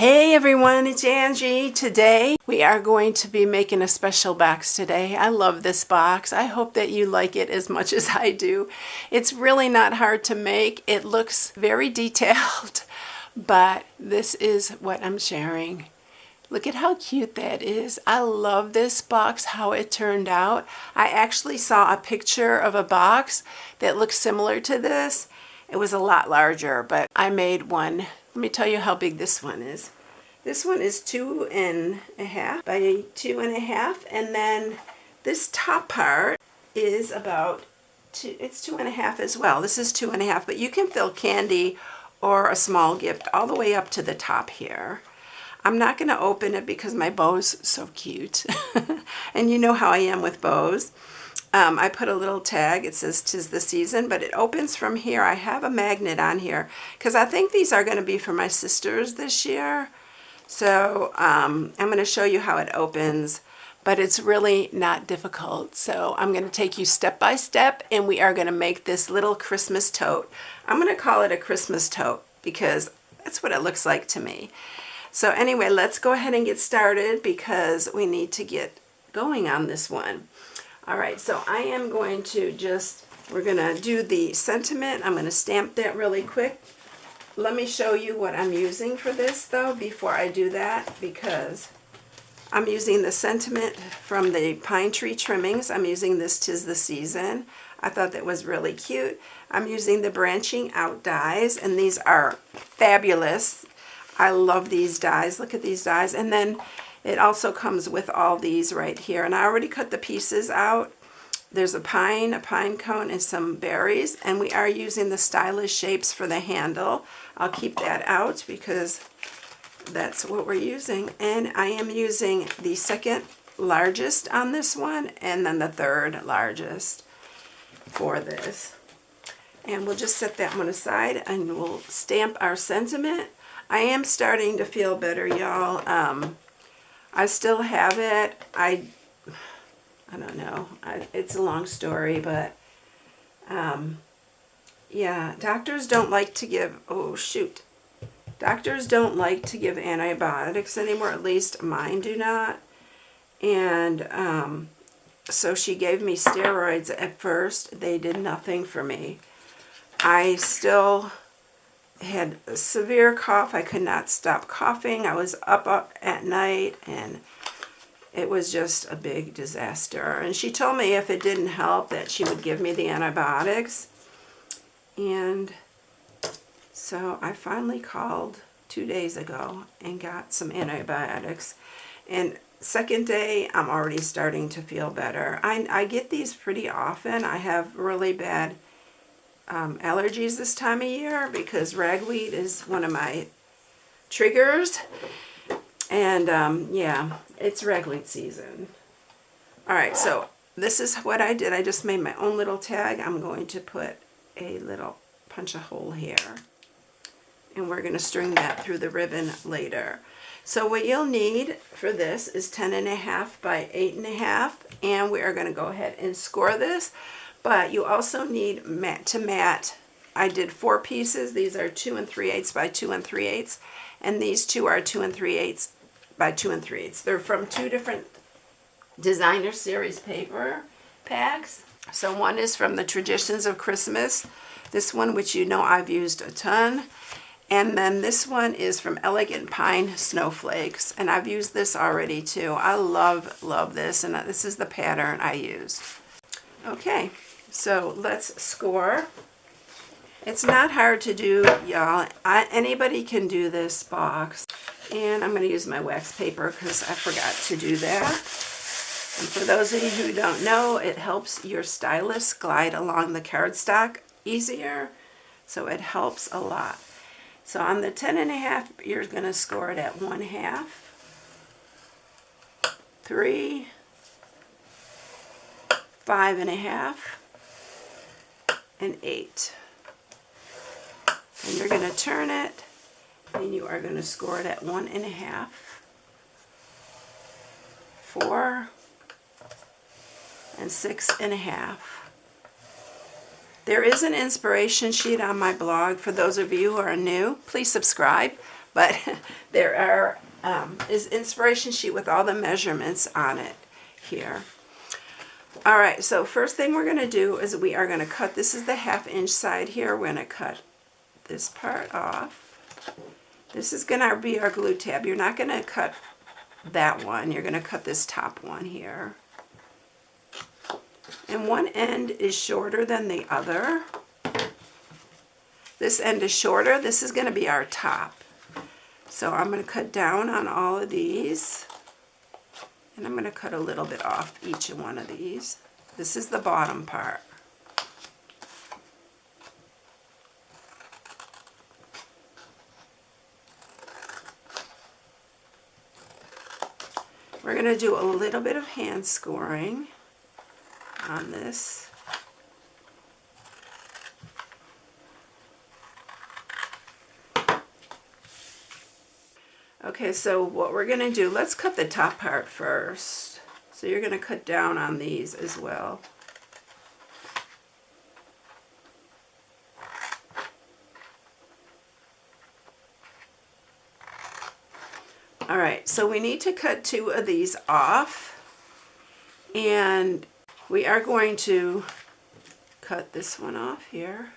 Hey everyone, it's Angie. Today we are going to be making a special box today. I love this box. I hope that you like it as much as I do. It's really not hard to make. It looks very detailed, but this is what I'm sharing. Look at how cute that is. I love this box, how it turned out. I actually saw a picture of a box that looks similar to this. It was a lot larger, but I made one. Let me tell you how big this one is. This one is 2.5 by 2.5, and then this top part is about it's 2.5 as well. This is 2.5, but you can fill candy or a small gift all the way up to the top here. I'm not going to open it because my bow's so cute. And you know how I am with bows. I put a little tag. It says "'Tis the season," but it opens from here. I have a magnet on here because I think these are going to be for my sisters this year. So I'm going to show you how it opens, but it's really not difficult. So I'm going to take you step by step, and we are going to make this little Christmas tote. I'm going to call it a Christmas tote because that's what it looks like to me. So anyway, let's go ahead and get started because we need to get going on this one. All right, so I am going to we're going to do the sentiment. I'm going to stamp that really quick. Let me show you what I'm using for this, though, before I do that, because I'm using the sentiment from the pine tree trimmings. I'm using this "'Tis the Season." I thought that was really cute. I'm using the branching out dies, and these are fabulous. I love these dies. Look at these dies. And then it also comes with all these right here. And I already cut the pieces out. There's a pine cone, and some berries. And we are using the stylish shapes for the handle. I'll keep that out because that's what we're using. And I am using the second largest on this one, and then the third largest for this. And we'll just set that one aside, and we'll stamp our sentiment. I am starting to feel better, y'all. I still have it. I don't know. It's a long story, but yeah, doctors don't like to give, doctors don't like to give antibiotics anymore, at least mine do not. And so she gave me steroids at first. They did nothing for me. I still had a severe cough. I could not stop coughing. I was up at night, and it was just a big disaster. And she told me if it didn't help that she would give me the antibiotics. And so I finally called 2 days ago and got some antibiotics. And second day, I'm already starting to feel better. I get these pretty often. I have really bad allergies this time of year because ragweed is one of my triggers. And yeah, it's ragweed season. All right, so this is what I did. I just made my own little tag. I'm going to put a little punch a hole here, and we're going to string that through the ribbon later. So what you'll need for this is 10.5 by 8.5, and we are going to go ahead and score this. But you also need to mat. I did 4 pieces. These are 2 3/8 by 2 3/8, and these two are 2 3/8 by 2 3/8. They're from 2 different designer series paper packs. So one is from the Traditions of Christmas, this one, which you know I've used a ton. And then this one is from Elegant Pine Snowflakes, and I've used this already too. I love this, and this is the pattern I use. Okay, so let's score. It's not hard to do, y'all. Anybody can do this box. And I'm going to use my wax paper because I forgot to do that. And for those of you who don't know, it helps your stylus glide along the cardstock easier. So it helps a lot. So on the 10.5, you're going to score it at 1/2, 3, 5.5, and 8. And you're going to turn it, and you are going to score it at 1.5, 4, and 6.5. There is an inspiration sheet on my blog. For those of you who are new, please subscribe. but there is inspiration sheet with all the measurements on it here. All right, so first thing we're going to do is we are going to cut, this is the 1/2 inch side here, we're going to cut this part off. This is going to be our glue tab. You're not going to cut that one, you're going to cut this top one here. And one end is shorter than the other. This end is shorter, this is going to be our top. So I'm going to cut down on all of these. And I'm going to cut a little bit off each one of these. This is the bottom part. We're going to do a little bit of hand scoring on this. Okay, so what we're going to do, let's cut the top part first. So you're going to cut down on these as well. All right, so we need to cut 2 of these off. And we are going to cut this one off here.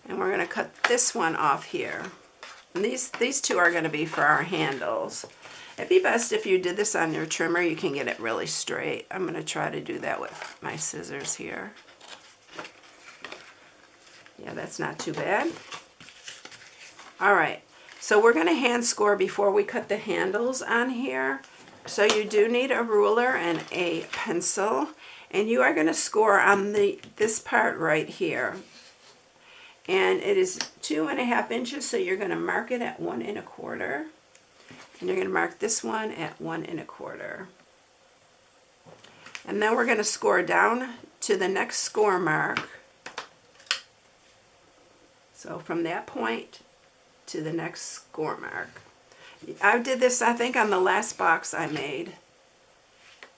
And we're going to cut this one off here. And these 2 are going to be for our handles. It'd be best if you did this on your trimmer, you can get it really straight. I'm going to try to do that with my scissors here. Yeah, that's not too bad. All right, so we're going to hand score before we cut the handles on here. So you do need a ruler and a pencil, and you are going to score on this part right here. And it is 2.5 inches, so you're going to mark it at 1 1/4. And you're going to mark this one at 1 1/4. And then we're going to score down to the next score mark. So from that point to the next score mark. I did this, I think, on the last box I made.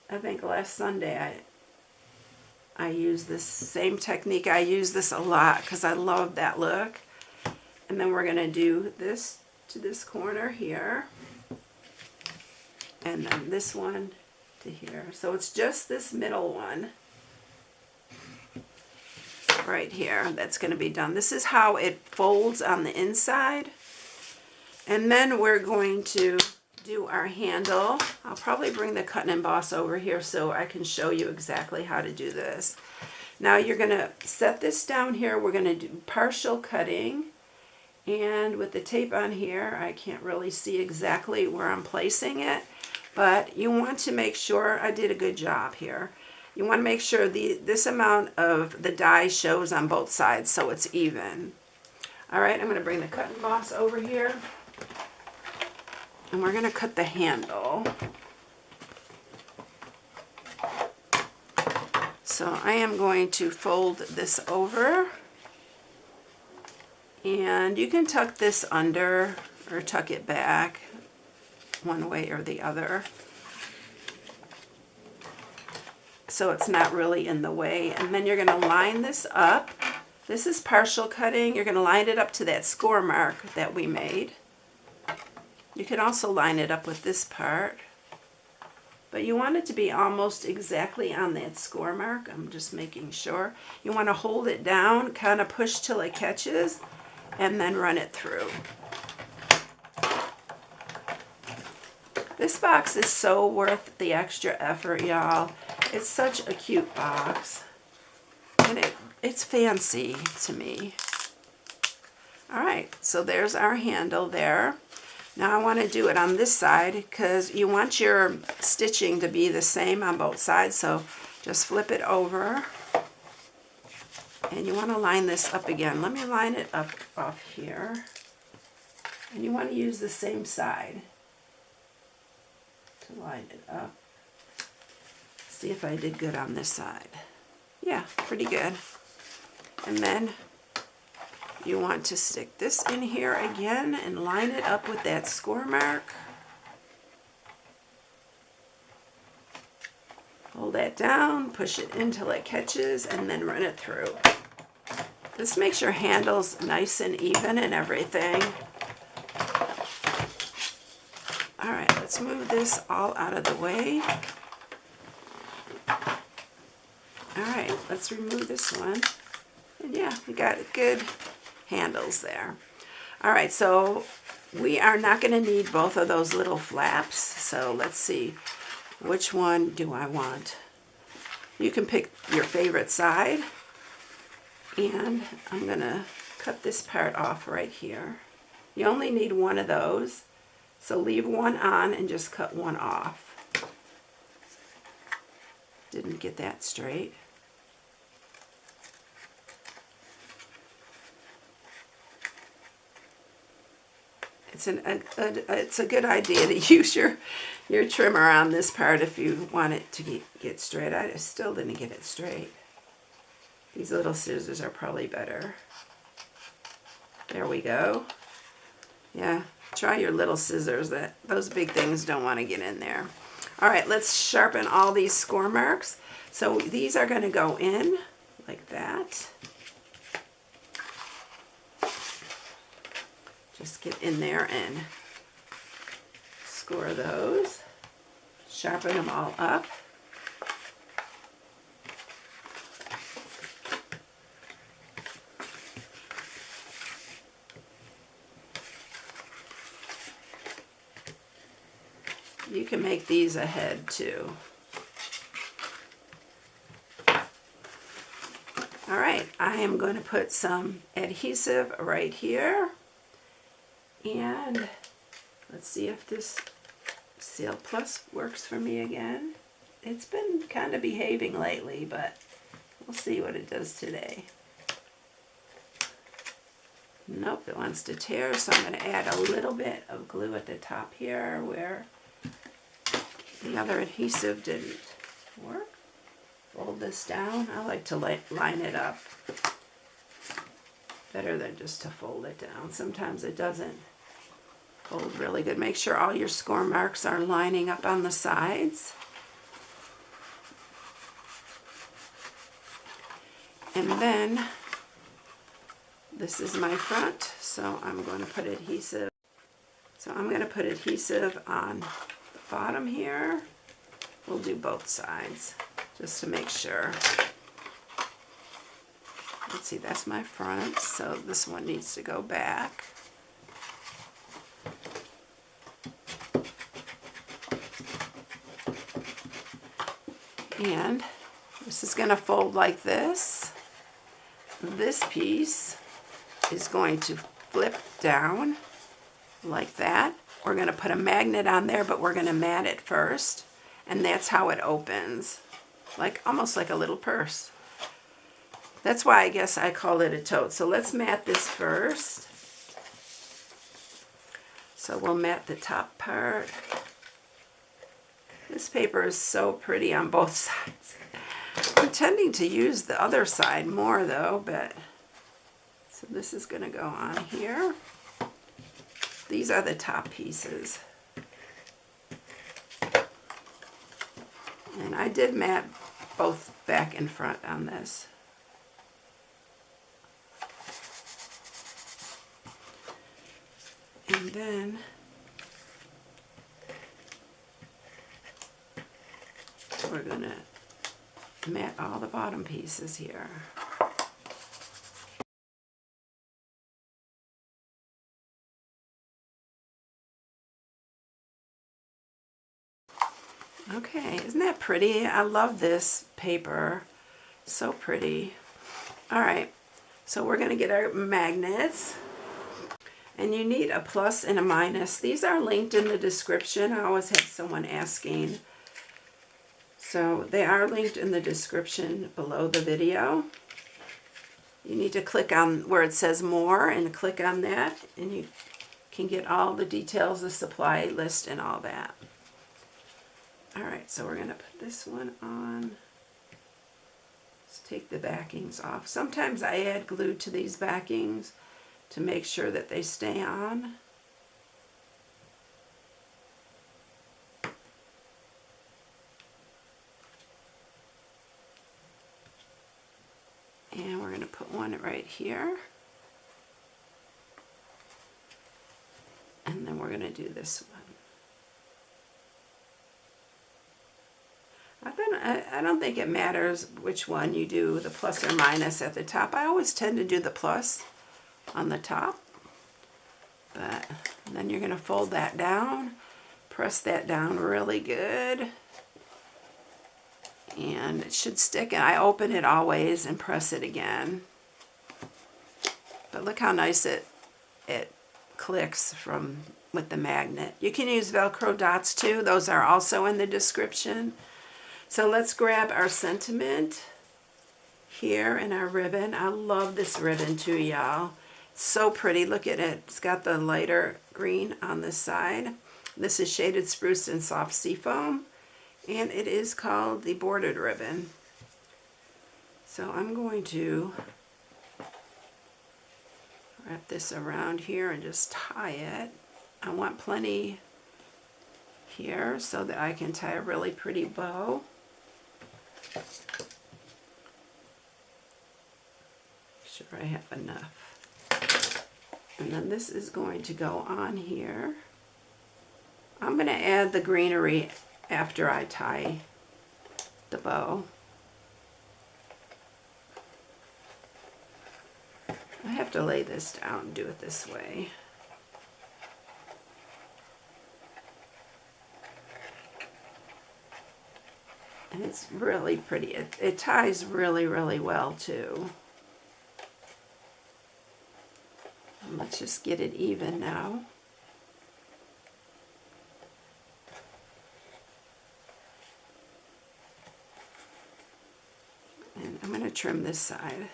I think last Sunday I used this same technique. I use this a lot because I love that look. And then we're going to do this to this corner here. And then this one to here. So it's just this middle one right here that's going to be done. This is how it folds on the inside. And then we're going to do our handle. I'll probably bring the cut and emboss over here so I can show you exactly how to do this. Now you're going to set this down here. We're going to do partial cutting. And with the tape on here, I can't really see exactly where I'm placing it. But you want to make sure, I did a good job here. You want to make sure this amount of the die shows on both sides so it's even. All right, I'm going to bring the cut and emboss over here. And we're going to cut the handle. So I am going to fold this over. And you can tuck this under or tuck it back one way or the other, so it's not really in the way. And then you're going to line this up. This is partial cutting. You're going to line it up to that score mark that we made. You can also line it up with this part, but you want it to be almost exactly on that score mark. I'm just making sure. You want to hold it down, kind of push till it catches, and then run it through. This box is so worth the extra effort, y'all. It's such a cute box. And it's fancy to me. Alright, so there's our handle there. Now I want to do it on this side because you want your stitching to be the same on both sides. So just flip it over. And you want to line this up again. Let me line it up off here. And you want to use the same side to line it up. See if I did good on this side. Yeah, pretty good. And then you want to stick this in here again and line it up with that score mark. Hold that down, push it until it catches, and then run it through. This makes your handles nice and even and everything. All right, let's move this all out of the way. All right, let's remove this one. And yeah, we got good handles there. All right, so we are not going to need both of those little flaps. So let's see, which one do I want? You can pick your favorite side. And I'm going to cut this part off right here. You only need one of those. So leave one on and just cut one off. Didn't get that straight. It's a good idea to use your trimmer on this part if you want it to get straight. I still didn't get it straight. These little scissors are probably better. There we go. Yeah, try your little scissors. Those big things don't want to get in there. All right, let's sharpen all these score marks. So these are going to go in like that. Just get in there and score those. Sharpen them all up. You can make these a head too. All right, I am going to put some adhesive right here. And let's see if this Seal Plus works for me again. It's been kind of behaving lately, but we'll see what it does today. Nope, it wants to tear, so I'm going to add a little bit of glue at the top here where the other adhesive didn't work. Fold this down. I like to line it up better than just to fold it down. Sometimes it doesn't fold really good. Make sure all your score marks are lining up on the sides. And then this is my front, so I'm going to put adhesive. So I'm going to put adhesive on the bottom here. We'll do both sides just to make sure. Let's see, that's my front, so this one needs to go back. And this is going to fold like this. This piece is going to flip down like that. We're going to put a magnet on there, but we're going to mat it first. And that's how it opens, like almost like a little purse. That's why I guess I call it a tote. So let's mat this first. So we'll mat the top part. This paper is so pretty on both sides. I'm tending to use the other side more though, but so this is going to go on here. These are the top pieces. And I did mat both back and front on this. And then we're going to mat all the bottom pieces here. Okay, isn't that pretty? I love this paper. So pretty. All right, so we're going to get our magnets. And you need a plus and a minus. These are linked in the description. I always have someone asking. So they are linked in the description below the video. You need to click on where it says more and click on that, and you can get all the details, the supply list and all that. All right, so we're going to put this one on. Let's take the backings off. Sometimes I add glue to these backings to make sure that they stay on. And we're going to put one right here. And then we're going to do this one. I don't think it matters which one you do, the plus or minus at the top. I always tend to do the plus on the top. But then you're going to fold that down, press that down really good. And it should stick, and I open it always and press it again. But look how nice it clicks with the magnet. You can use Velcro dots too. Those are also in the description. So let's grab our sentiment here and our ribbon. I love this ribbon too, y'all. It's so pretty. Look at it. It's got the lighter green on this side. This is shaded spruce and soft seafoam. And it is called the bordered ribbon. So I'm going to wrap this around here and just tie it. I want plenty here so that I can tie a really pretty bow. Make sure I have enough. And then this is going to go on here. I'm going to add the greenery after I tie the bow. I have to lay this down and do it this way. And it's really pretty. It ties really, really well too. And let's just get it even now. And I'm going to trim this side.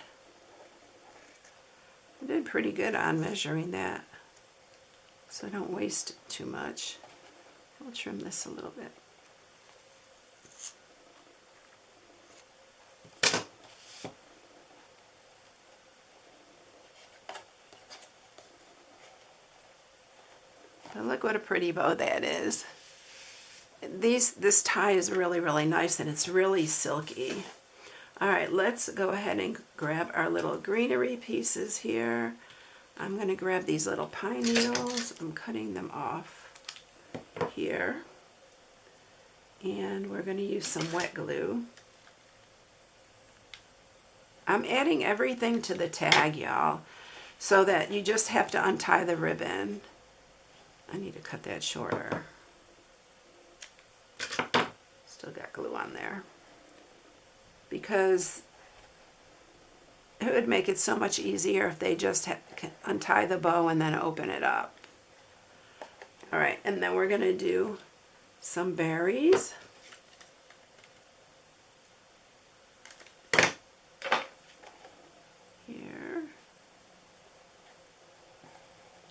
I did pretty good on measuring that, so I don't waste too much. I'll trim this a little bit. But look what a pretty bow that is. This tie is really, really nice, and it's really silky. All right, let's go ahead and grab our little greenery pieces here. I'm going to grab these little pine needles. I'm cutting them off here. And we're going to use some wet glue. I'm adding everything to the tag, y'all, so that you just have to untie the ribbon. I need to cut that shorter. Still got glue on there. Because it would make it so much easier if they just untie the bow and then open it up. All right, and then we're going to do some berries. Here.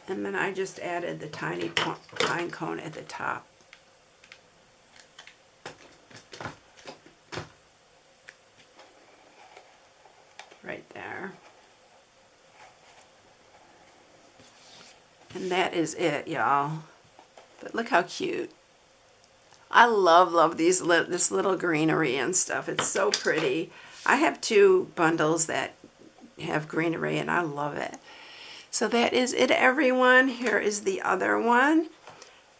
And then I just added the tiny pine cone at the top. Right there. And that is it, y'all. But look how cute. I love this little greenery and stuff. It's so pretty. I have 2 bundles that have greenery and I love it. So that is it, everyone. Here is the other one.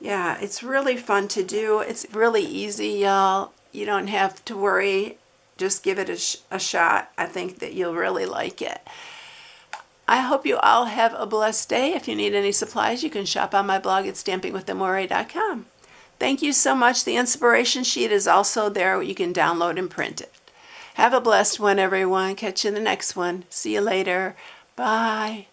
Yeah, it's really fun to do. It's really easy, y'all. You don't have to worry. Just give it a shot. I think that you'll really like it. I hope you all have a blessed day. If you need any supplies, you can shop on my blog at stampingwithamore.com. Thank you so much. The inspiration sheet is also there. You can download and print it. Have a blessed one, everyone. Catch you in the next one. See you later. Bye.